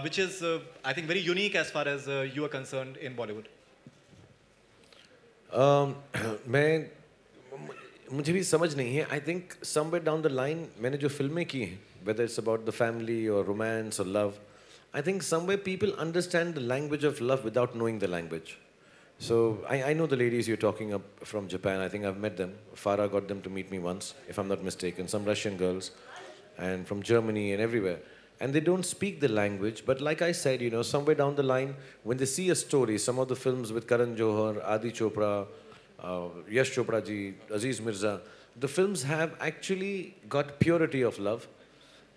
which is, I think, very unique as far as you are concerned in Bollywood? मैं मुझे भी समझ नहीं है. I think somewhere down the line मैंने जो फिल्में की हैं, whether it's about the family or romance or love, I think somewhere people understand the language of love without knowing the language. So I know the ladies you're talking up from Japan. I think I've met them. Farah got them to meet me once, if I'm not mistaken. Some Russian girls, and from Germany and everywhere. And they don't speak the language, but like I said, you know, somewhere down the line, when they see a story, some of the films with Karan Johar, Adi Chopra, Yash Chopra ji, Aziz Mirza, the films have actually got purity of love.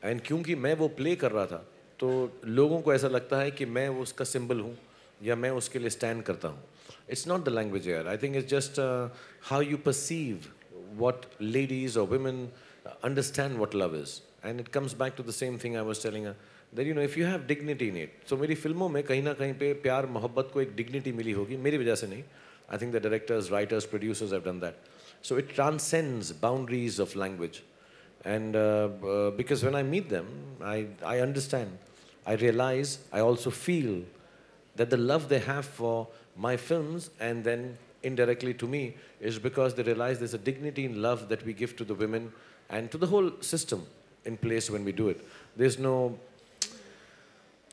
And क्योंकि मैं वो play कर रहा था, तो लोगों को ऐसा लगता है कि मैं उसका सिंबल हूँ या मैं उसके लिए स्टैंड करता हूँ. It's not the language here. I think it's just how you perceive what ladies or women understand what love is. And it comes back to the same thing I was telling her, that you know, if you have dignity in it. So मेरी फिल्मों में कहीं ना कहीं पे प्यार मोहब्बत को एक dignity मिली होगी, मेरी वजह से नहीं. I think the directors, writers, producers have done that. So it transcends boundaries of language. And because when I meet them, I understand, I realize, I also feel that the love they have for my films and then indirectly to me is because they realize there's a dignity in love that we give to the women and to the whole system in place when we do it. There's no,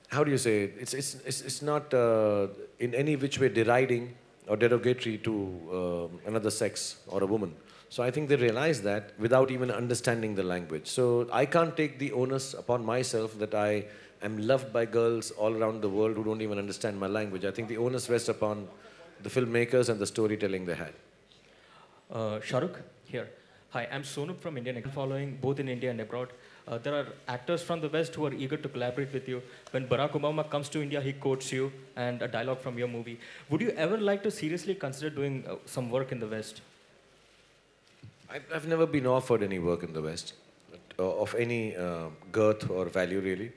how do you say it? It's not in any which way deriding or derogatory to another sex or a woman. So I think they realize that without even understanding the language. So I can't take the onus upon myself that I am loved by girls all around the world who don't even understand my language. I think the onus rests upon the filmmakers and the storytelling they had. Shahrukh, here. Hi, I'm Sonup from Indian following both in India and abroad. There are actors from the West who are eager to collaborate with you. When Barack Obama comes to India, he quotes you and a dialogue from your movie. Would you ever like to seriously consider doing some work in the West? I've never been offered any work in the West of any girth or value really.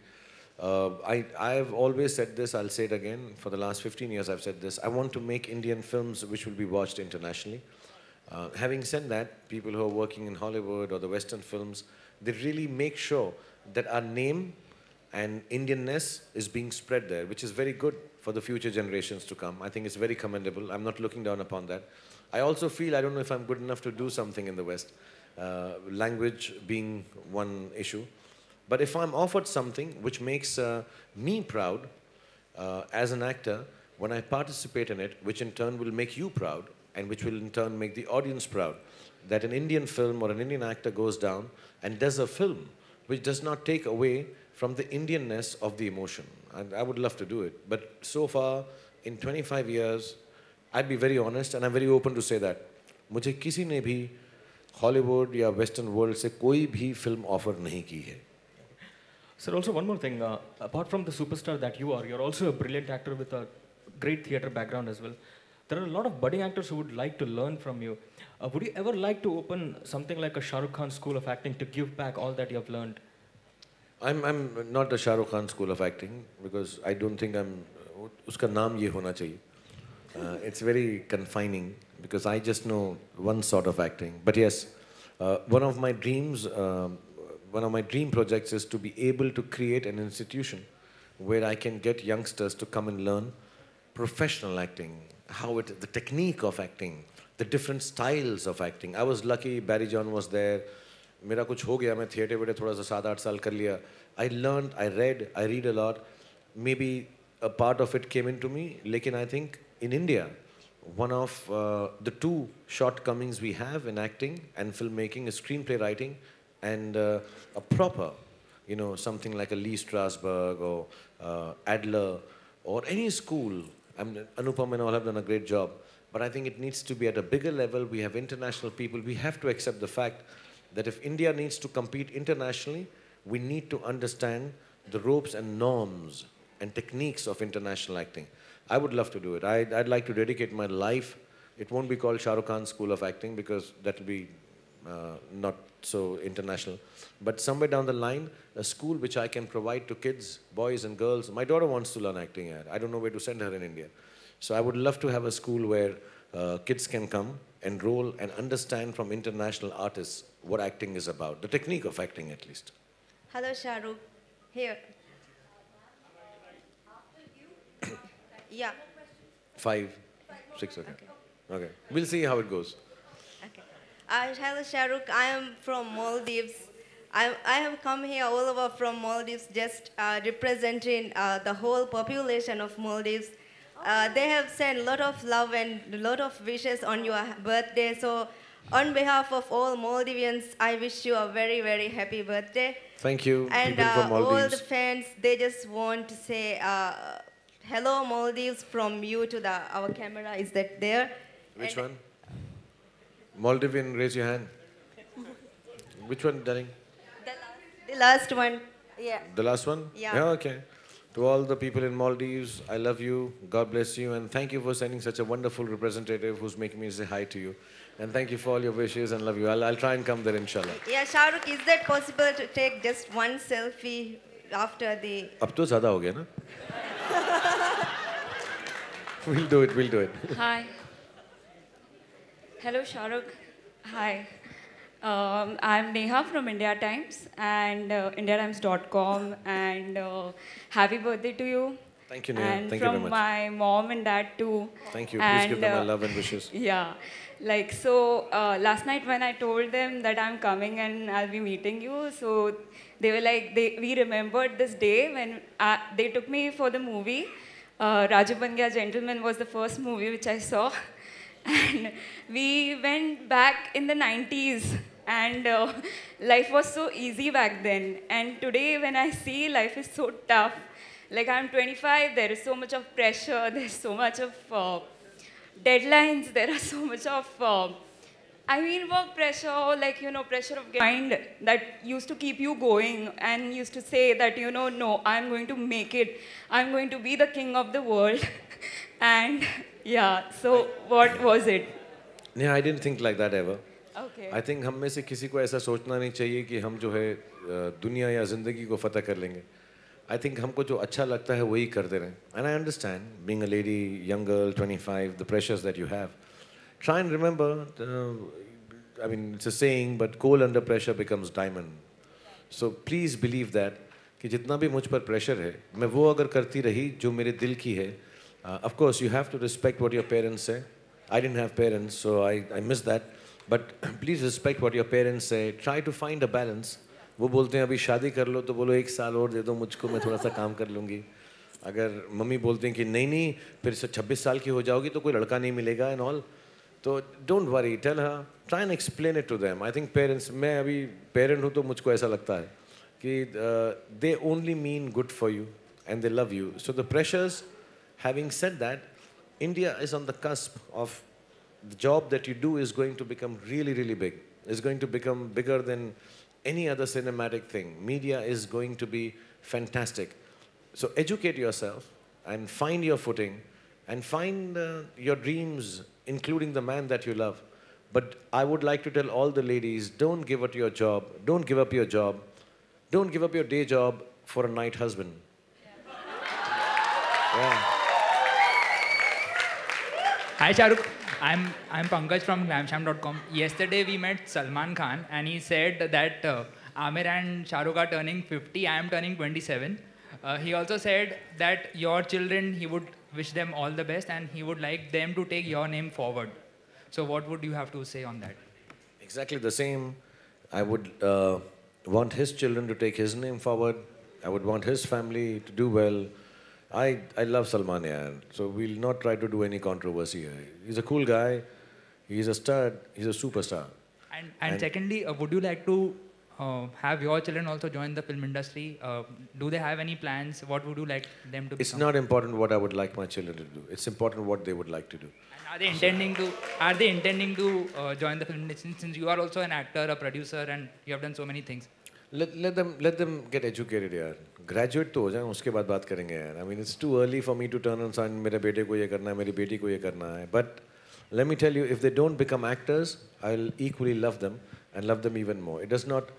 I've always said this, I'll say it again, for the last 15 years I've said this, I want to make Indian films which will be watched internationally. Having said that, people who are working in Hollywood or the Western films, they really make sure that our name and Indianness is being spread there, which is very good for the future generations to come. I think it's very commendable. I'm not looking down upon that. I also feel, I don't know if I'm good enough to do something in the West, language being one issue. But if I'm offered something which makes me proud as an actor, when I participate in it, which in turn will make you proud, and which will in turn make the audience proud, that an Indian film or an Indian actor goes down and does a film which does not take away from the Indianness of the emotion. And I would love to do it. But so far, in 25 years, I'd be very honest and I'm very open to say that. मुझे किसी ने भी Hollywood या Western world से कोई भी film offer नहीं की है. Sir, also one more thing. Apart from the superstar that you are, you're also a brilliant actor with a great theatre background as well. There are a lot of budding actors who would like to learn from you. Would you ever like to open something like a Shah Rukh Khan School of Acting to give back all that you have learned? I'm not a Shah Rukh Khan School of Acting because I don't think I'm. उसका नाम ये होना चाहिए. It's very confining because I just know one sort of acting. But yes, one of my dreams, one of my dream projects is to be able to create an institution where I can get youngsters to come and learn professional acting, the technique of acting, the different styles of acting. I was lucky, Barry John was there. मेरा कुछ हो गया, मैं theatre में थोड़ा सा 7-8 साल कर लिया. I learned, I read a lot. Maybe a part of it came into me. लेकिन I think in India, one of the two shortcomings we have in acting and filmmaking is screenplay writing and a proper, you know, something like a Lee Strasberg or Adler or any school. Anupam and all have done a great job. But I think it needs to be at a bigger level. We have international people. We have to accept the fact that if India needs to compete internationally, we need to understand the ropes and norms and techniques of international acting. I would love to do it. I'd like to dedicate my life. It won't be called Shah Rukh Khan School of Acting because that will be not so international. But somewhere down the line, a school which I can provide to kids, boys and girls. My daughter wants to learn acting here. I don't know where to send her in India. So I would love to have a school where kids can come, enroll and understand from international artists what acting is about. The technique of acting at least. Hello, Shahrukh. Here. Yeah. 5, 6, okay. Okay. We'll see how it goes. Okay. Hello, Shahrukh. I am from Maldives. I have come here all over from Maldives, just representing the whole population of Maldives. They have sent a lot of love and a lot of wishes on your birthday. So, on behalf of all Maldivians, I wish you a very, very happy birthday. Thank you, And people from all the Maldives. fans, they just want to say hello, Maldives, from you to our camera. Is that there? Which And- one? Maldivian, raise your hand. Which one, darling? The last one. Yeah. The last one? Yeah. Okay. To all the people in Maldives, I love you. God bless you. And thank you for sending such a wonderful representative who's making me say hi to you. And thank you for all your wishes and love you. I'll try and come there, inshallah. Yeah, Shahrukh, is that possible to take just one selfie after the... अब तो ज़्यादा हो गया ना? We'll do it, we'll do it. Hi. Hello, Shahrukh. Hi. I'm Neha from India Times and IndiaTimes.com and happy birthday to you. Thank you, Neha. And Thank you very from much. my mom and dad too. Thank you. Please And, give them my love and wishes. Yeah. Like, so last night when I told them that I'm coming and I'll be meeting you, so they were like, we remembered this day when they took me for the movie. Raju Ban Gaya Gentleman was the first movie which I saw. And we went back in the 90s and life was so easy back then. And today when I see life is so tough, like I'm 25, there is so much of pressure, there's so much of deadlines, there are so much of, work pressure, like, pressure of mind that used to keep you going and used to say that, no, I'm going to make it. I'm going to be the king of the world. And yeah, so what was it? Yeah, I didn't think like that ever. Okay. I think हम में से किसी को ऐसा सोचना नहीं चाहिए कि हम जो है दुनिया या ज़िंदगी को फतह कर लेंगे. I think हमको जो अच्छा लगता है वही करते रहें. And I understand, being a lady, young girl, 25, the pressures that you have. Try and remember, it's a saying, but coal under pressure becomes diamond. So please believe that कि जितना भी मुझ पर pressure है, मैं वो अगर करती रही जो मेरे दिल की है. Of course, you have to respect what your parents say. I didn't have parents, so I missed that. But please respect what your parents say. Try to find a balance. वो बोलते हैं अभी शादी कर लो तो बोलो 1 साल और दे दो मुझको, मैं थोड़ा सा काम कर लूँगी. अगर मम्मी बोलते हैं कि नहीं फिर 26 साल की हो जाओगी तो कोई लड़का नहीं मिलेगा and all, तो don't worry, tell her, try and explain it to them. I think parents, मैं अभी parent हूँ तो मुझको ऐसा लगता है कि they only mean good for you and they love you. So the pressures, having said that, India is on the cusp of the job that you do is going to become really, really big. It's going to become bigger than any other cinematic thing. Media is going to be fantastic. So educate yourself and find your footing and find your dreams, including the man that you love. But I would like to tell all the ladies, don't give up your job. Don't give up your job. Don't give up your day job for a night husband. Yeah. Hi Shahrukh, I'm Pankaj from glamsham.com. Yesterday we met Salman Khan and he said that Amir and Shahrukh are turning 50, I am turning 27. He also said that your children, he would wish them all the best and he would like them to take your name forward. So what would you have to say on that? Exactly the same. I would want his children to take his name forward. I would want his family to do well. I love Salman, yeah. So we'll not try to do any controversy here. He's a cool guy. He's a stud. He's a superstar. And secondly, would you like to have your children also join the film industry? Do they have any plans? What would you like them to become? It's not important what I would like my children to do. It's important what they would like to do. And are they intending to join the film industry since you are also an actor, a producer, and you have done so many things? Let them get educated, यार. Graduate तो हो जाएं, उसके बाद बात करेंगे यार. I mean, it's too early for me to turn on sign. मेरे बेटे को ये करना है, मेरी बेटी को ये करना है. But let me tell you, if they don't become actors, I'll equally love them and love them even more. It does not.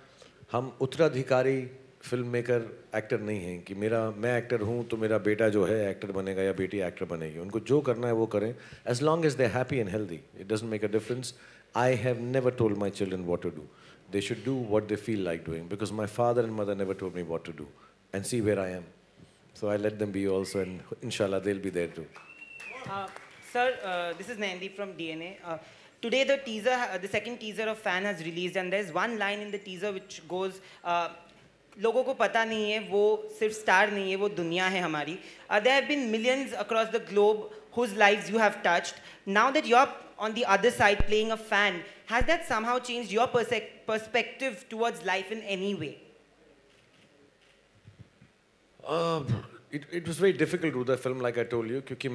हम उत्तराधिकारी फिल्म मेकर एक्टर नहीं हैं कि मैं एक्टर हूँ तो मेरा बेटा जो है एक्टर बनेगा या बेटी एक्टर बनेगी. उनको जो करना है वो करें. As long as they're happy and healthy, it doesn't make a difference. I have never told my children what to do. They should do what they feel like doing because my father and mother never told me what to do. And see where I am. So I let them be also, and inshallah they'll be there too. Sir, this is Nandi from DNA. Today the teaser, the second teaser of Fan has released, and there's one line in the teaser which goes, लोगों को पता नहीं है वो सिर्फ star नहीं है वो दुनिया है हमारी. There have been millions across the globe whose lives you have touched. Now that you're on the other side playing a fan, has that somehow changed your perspective towards life in any way? It was very difficult to do the film, like I told you, क्योंकि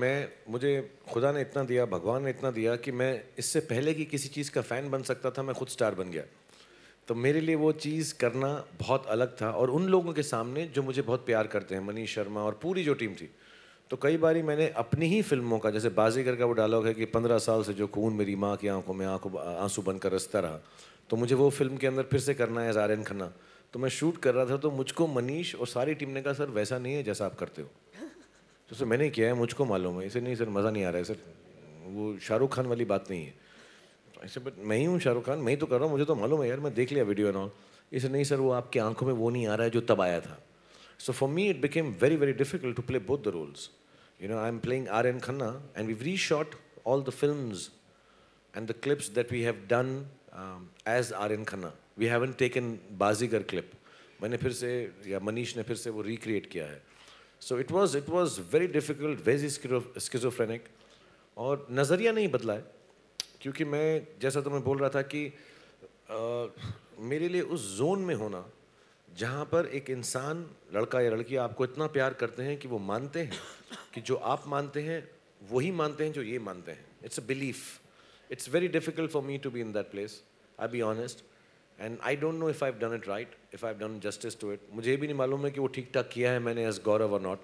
मुझे खुदा ने इतना दिया, भगवान ने इतना दिया कि मैं इससे पहले कि किसी चीज़ का फ़ैन बन सकता था, मैं खुद स्टार बन गया. तो मेरे लिए वो चीज़ करना बहुत अलग था, और उन लोगों के सामने जो मुझे बहुत प्यार करते हैं, मनीष शर्मा और पूरी जो टीम थी. तो कई बारी मैंने अपनी ही फिल्मों का, जैसे बाजीगर का वो डायलॉग है कि 15 साल से जो खून मेरी माँ की आंखों में आंसू बनकर रसता रहा, तो मुझे वो फिल्म के अंदर फिर से करना है एज आर्यन खन्ना. तो मैं शूट कर रहा था, तो मुझको मनीष और सारी टीम ने कहा सर वैसा नहीं है जैसा आप करते हो. तो सर मैंने किया है, मुझको मालूम है. इसे नहीं सर मज़ा नहीं आ रहा है सर, वो शाहरुख खान वाली बात नहीं है. ऐसे बट मैं ही हूँ शाहरुख खान, मैं ही तो कर रहा हूँ, मुझे तो मालूम है यार, मैं देख लिया वीडियो एंड ऑल. इसे नहीं सर वो आपकी आंखों में वो नहीं आ रहा है जो तब आया था. So for me it became very very difficult to play both the roles. You know, I'm playing Aryan Khanna, and we've reshot all the films and the clips that we have done as Aryan Khanna. We haven't taken Bazigar clip. मैंने फिर से या मनीष ने फिर से वो recreate किया है. So it was very difficult, very schizophrenic. और नज़रिया नहीं बदला है, क्योंकि मैं जैसा तो मैं बोल रहा था कि मेरे लिए उस जोन में होना जहाँ पर एक इंसान, लड़का या लड़की आपको इतना प्यार करते हैं कि वो मानते हैं कि जो आप मानते हैं वही मानते हैं जो ये मानते हैं. It's a belief. It's very difficult for me to be in that place, I be honest, and I don't know if I have done it right, if I have done justice to it. मुझे ये भी नहीं मालूम है कि वो ठीक ठाक किया है मैंने एज गौरव और नॉट,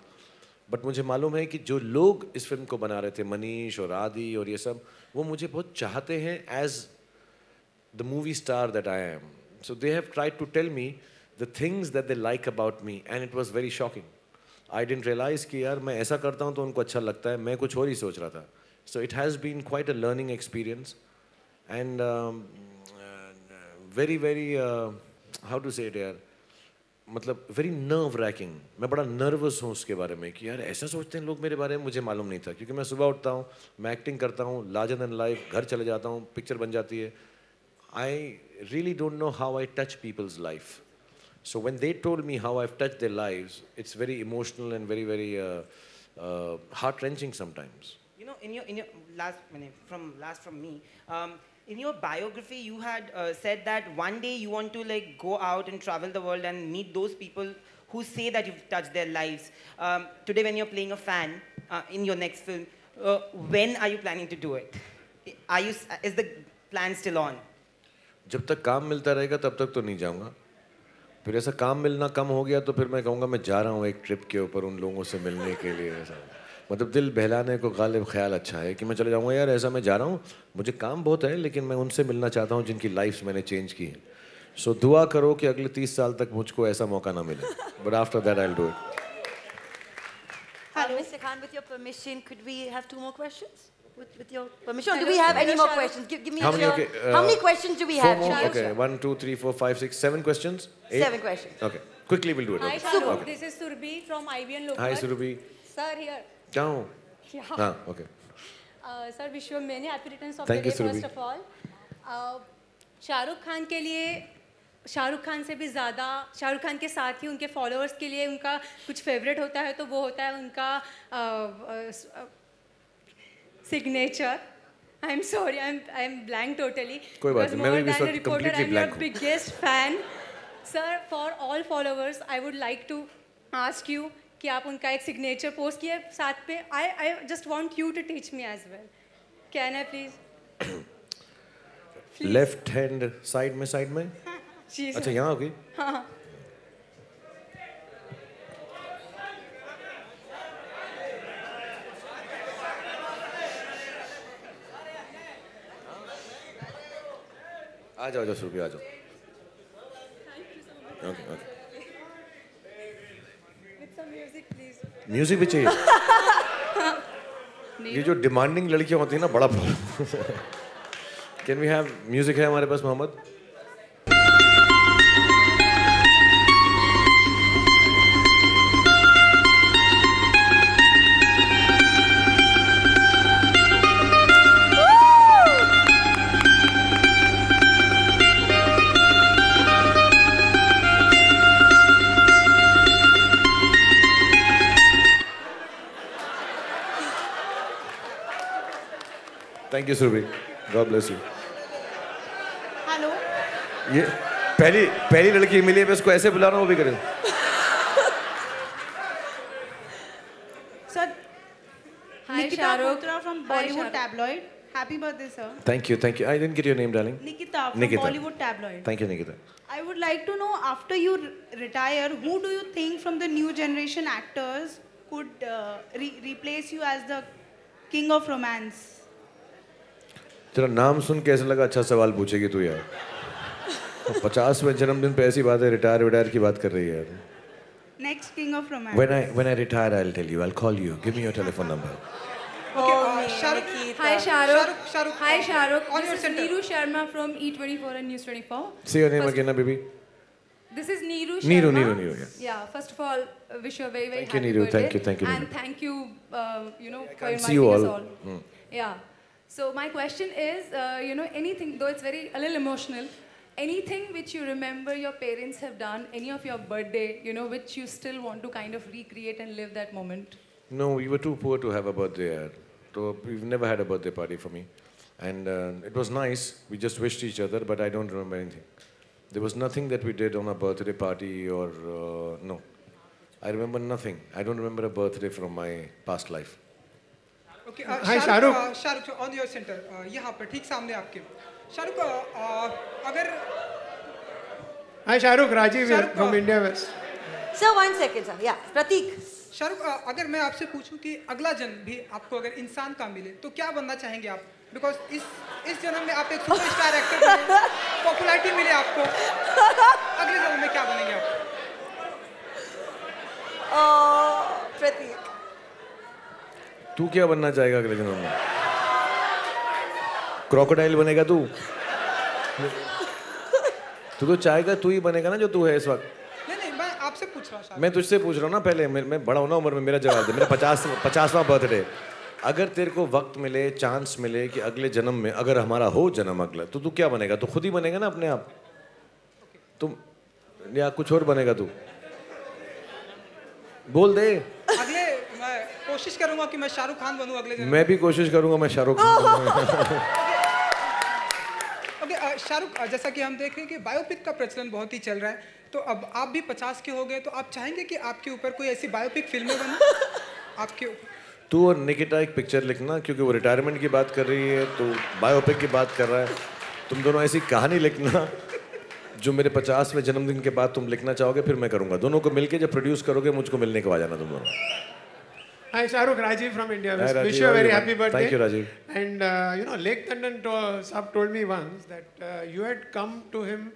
बट मुझे मालूम है कि जो लोग इस फिल्म को बना रहे थे, मनीष और आदि और ये सब, वो मुझे बहुत चाहते हैं as the movie star that I am. So they have tried to tell me the things that they like about me, and it was very shocking. I didn't realize कि यार मैं ऐसा करता हूँ तो उनको अच्छा लगता है, मैं कुछ और ही सोच रहा था. So it has been quite a learning experience, and very very how to say it यार, मतलब very nerve wracking. मैं बड़ा nervous हूँ उसके बारे में कि यार ऐसा सोचते हैं लोग मेरे बारे में, मुझे मालूम नहीं था, क्योंकि मैं सुबह उठता हूँ, मैं एक्टिंग करता हूँ, larger than life, घर चले जाता हूँ, पिक्चर बन जाती है. I really don't know how I touch people's life. So when they told me how I've touched their lives, it's very emotional and very, very heart-wrenching sometimes. You know, in your from me, in your biography, you had said that one day you want to like go out and travel the world and meet those people who say that you've touched their lives. Today, when you're playing a fan in your next film, when are you planning to do it? Is the plan still on? जब तक काम मिलता रहेगा तब तक तो नहीं जाऊँगा. फिर ऐसा काम मिलना कम हो गया तो फिर मैं कहूँगा मैं जा रहा हूँ एक ट्रिप के ऊपर उन लोगों से मिलने के लिए. ऐसा मतलब दिल बहलाने को गालिब ख्याल अच्छा है कि मैं चले जाऊँगा यार, ऐसा मैं जा रहा हूँ, मुझे काम बहुत है, लेकिन मैं उनसे मिलना चाहता हूँ जिनकी लाइफ्स मैंने चेंज की है. सो दुआ करो कि अगले 30 साल तक मुझको ऐसा मौका ना मिले, but after that I will do it. Hello, Mr. Khan, with your permission, could we have 2 more questions? With your permission, do we have any more questions? Give me how many, how many questions do we have? More? Okay, 1, 2, 3, 4, 5, 6, 7 questions? 8? 7 questions. Okay, quickly we'll do it. Hi, Okay. Shahrukh. Okay. This is Surbi from IBN Local. Hi, Surabhi. Sir, here. क्या हूँ? Yeah. हाँ, okay. Sir, wish you many happy returns of Thank the you, day, Surabhi. first of all. Shahrukh Khan के लिए, शाहरुख खान से भी ज़्यादा, शाहरुख खान के साथ ही उनके फॉलोअर्स के लिए उनका कुछ फेवरेट होता है, तो वो होता है उनका signature. I'm sorry, I'm blank totally. कोई बात नहीं, मैं भी इस वक्त completely blank हूँ. I'm your biggest fan. Sir, for all followers, I would like to ask you कि आप उनका एक signature post किए साथ पे. I just want you to teach me as well. Can I please? Left hand side में? जी अच्छा यहाँ होगी? हाँ. आ जाओ सुरभि, आ जाओ. Okay, okay. With some music, please. Music भी चाहिए. ये जो डिमांडिंग लड़कियां होती हैं ना, बड़ा कैन वी हैव म्यूजिक है हमारे पास Mohammed? Thank you, Surabhi. God bless you. Hello ये पहली लड़की मिली है, मैं उसको ऐसे बुला रहा हूँ, वो भी करे. Sir Hi, Nikita Shahrukh. Kotra from Hi, Bollywood Shahrukh. Tabloid. Happy birthday, sir. Thank you. I didn't get your name, darling. Nikita from Nikita. Bollywood Tabloid. Thank you, Nikita. I would like to know, after you retire, who do you think from the new generation actors could replace you as the king of romance? तेरा नाम सुन के ऐसा लगा अच्छा सवाल पूछेगी तू यार. 50वें जन्मदिन पे ऐसी बात है, रिटायर की बात कर रही है यार. Next king of romance. When I retire, I'll tell you. I'll call you. Give me your telephone number. Shahrukh. Hi, Shahrukh. Shahrukh. Hi, Shahrukh. On This your is center. Neeru Sharma from E24 and News 24. Say your name again, baby. This is Neeru Neeru, Sharma. Neeru, yeah. Yeah, first of all, wish you a very, very Thank you, happy Neeru. birthday. Thank you, And Neeru. thank you, for can't inviting see you us all. all. Yeah. So my question is, anything, though it's a little emotional, anything which you remember your parents have done, any of your birthday, which you still want to kind of recreate and live that moment? No, we were too poor to have a birthday. Yaar. So we've never had a birthday party for me. And it was nice. We just wished each other, but I don't remember anything. There was nothing that we did on a birthday party or no. I remember nothing. I don't remember a birthday from my past life. Okay, Hi, Shahrukh. Shahrukh, on your center, यहाँ पर ठीक सामने आपके. Shahrukh, अगर Hi, Shahrukh. Rajiv here Shahrukh, from India West. Sir, 1 second, sir. Yeah, Prateek. Shahrukh, अगर मैं आपसे पूछूं कि अगला जन्म भी आपको अगर इंसान का मिले तो क्या बनना चाहेंगे आप? बिकॉज इस जन्म में आप एक सुपरस्टार एक्टर बने, पॉपुलैरिटी मिले आपको, अगले जन्म में क्या बनेंगे आप? प्रतीक. तू क्या बनना चाहेगा अगले जन्म में? क्रोकोडाइल बनेगा तू? तू तो चाहेगा तू ही बनेगा ना जो तू है इस वक्त. नहीं, मैं आपसे पूछ रहा हूँ. मैं तुझसे पूछ रहा हूँ ना पहले. मैं बड़ा हूँ ना उम्र में, मेरा जवाब दे. मेरा 50वां बर्थडे. अगर तेरे को वक्त मिले, चांस मिले कि अगले जन्म में अगर हमारा हो जन्म अगला, तो तू क्या बनेगा? तो खुद ही बनेगा ना अपने आप. तुम या कुछ और बनेगा तू? बोल दे. अगले मैं कोशिश करूंगा कि मैं शाहरुख खान बनूं अगले जन्म. मैं भी कोशिश करूंगा मैं शाहरुख खान. ओके शाहरुख, जैसा कि हम देख रहे हैं कि बायोपिक का प्रचलन बहुत ही चल रहा है, तो अब आप भी 50 के हो गए, तो आप चाहेंगे कि आपके ऊपर कोई ऐसी बायोपिक फिल्में बने आपके ऊपर? तू और निकिता एक पिक्चर लिखना, क्योंकि वो रिटायरमेंट की बात कर रही है, तो बायोपिक की बात कर रहा है. तुम दोनों ऐसी कहानी लिखना जो मेरे 50वें जन्मदिन के बाद तुम लिखना चाहोगे, फिर मैं करूंगा. दोनों को मिलके जब प्रोड्यूस करोगे मुझको मिलने को आ जाना तुम दोनों. Hi, Shahrukh. Rajiv from India West. Rajiv, Wish you a very happy birthday. Thank you, Rajiv. And Lake Tandon Saab told me once that you had come to him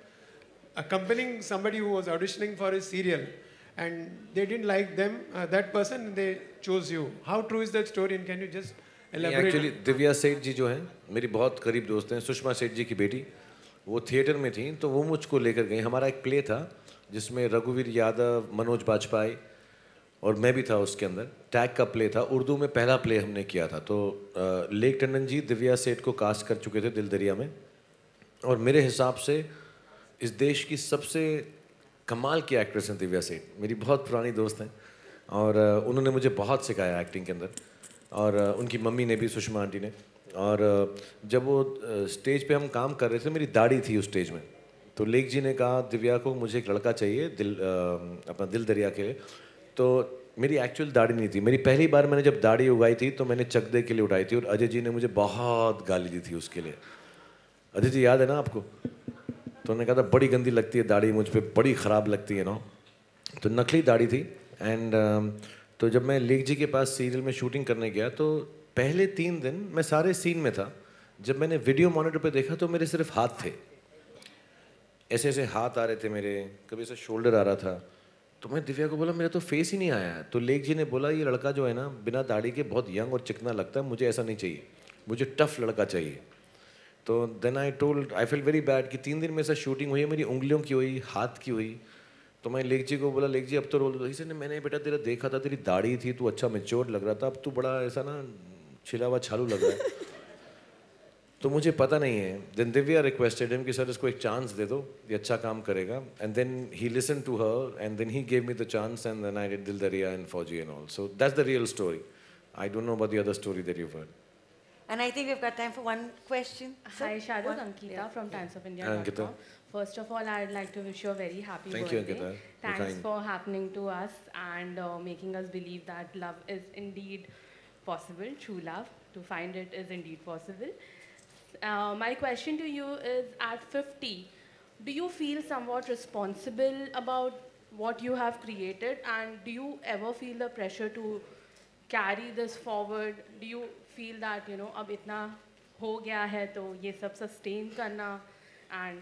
accompanying somebody who was auditioning for his serial, and they didn't like them, that person, and they chose you. How true is that story, and can you just elaborate? Actually, Divya सेठ जी जो हैं मेरी बहुत करीब दोस्त हैं, सुषमा सेठ जी की बेटी, वो थिएटर में थी, तो वो मुझको लेकर गई. हमारा एक प्ले था जिसमें रघुवीर यादव, मनोज बाजपेयी और मैं भी था उसके अंदर. टैग का प्ले था, उर्दू में पहला प्ले हमने किया था. तो लेक टंडन जी दिव्या सेठ को कास्ट कर चुके थे दिल दरिया में, और मेरे हिसाब से इस देश की सबसे कमाल की एक्ट्रेस हैं दिव्या सेठ. मेरी बहुत पुरानी दोस्त हैं, और उन्होंने मुझे बहुत सिखाया एक्टिंग के अंदर, और उनकी मम्मी ने भी, सुषमा आंटी ने. और जब वो स्टेज पे हम काम कर रहे थे, मेरी दाढ़ी थी उस स्टेज में, तो लेक जी ने कहा दिव्या को मुझे एक लड़का चाहिए अपना दिल दरिया के लिए. तो मेरी एक्चुअल दाढ़ी नहीं थी. मेरी पहली बार मैंने जब दाढ़ी उगाई थी तो मैंने चकदे के लिए उठाई थी, और अजय जी ने मुझे बहुत गाली दी थी उसके लिए. अजय जी याद है ना आपको? तो उन्होंने कहा था बड़ी गंदी लगती है दाढ़ी मुझ पे, बड़ी ख़राब लगती है ना. तो नकली दाढ़ी थी. एंड तो जब मैं लेक जी के पास सीरियल में शूटिंग करने गया, तो पहले 3 दिन मैं सारे सीन में था. जब मैंने वीडियो मॉनिटर पे देखा तो मेरे सिर्फ हाथ थे, ऐसे ऐसे हाथ आ रहे थे मेरे, कभी ऐसे शोल्डर आ रहा था. तो मैं दिव्या को बोला मेरा तो फेस ही नहीं आया है. तो लेक जी ने बोला ये लड़का जो है ना बिना दाढ़ी के बहुत यंग और चिकना लगता है, मुझे ऐसा नहीं चाहिए, मुझे टफ लड़का चाहिए. तो then I feel very bad कि 3 दिन में ऐसा शूटिंग हुई है, मेरी उंगलियों की हुई, हाथ की हुई. तो मैं लेक जी को बोला लेक जी अब तो रोल दो. इसे मैंने बेटा तेरा देखा था, तेरी दाढ़ी थी, तू अच्छा मैच्योर लग रहा था, अब तू बड़ा ऐसा ना छिला हुआ छालू लग रहा है. तो मुझे पता नहीं है. देन दिव्या रिक्वेस्टेड हिम कि सर इसको एक चांस दे दो, ये अच्छा काम करेगा. And then he listen to her, and then he gave me the chance, and then I did Dil Dariya and Fauji and all. So that's the real story. I don't know about the other story that you heard. And I think we've got time for one question. Hi, Sir, Shahrukh, one- Ankita yeah. from Timesofindia. Ankita. First of all, I'd like to wish you a very happy Thank you, birthday. Ankita. You're Thanks kind. for happening to us and making us believe that love is indeed possible, true love. To find it is indeed possible. My question to you is, at 50, do you feel somewhat responsible about what you have created, and do you ever feel the pressure to carry this forward? Do you feel that, अब इतना हो गया है तो ये सब sustain करना and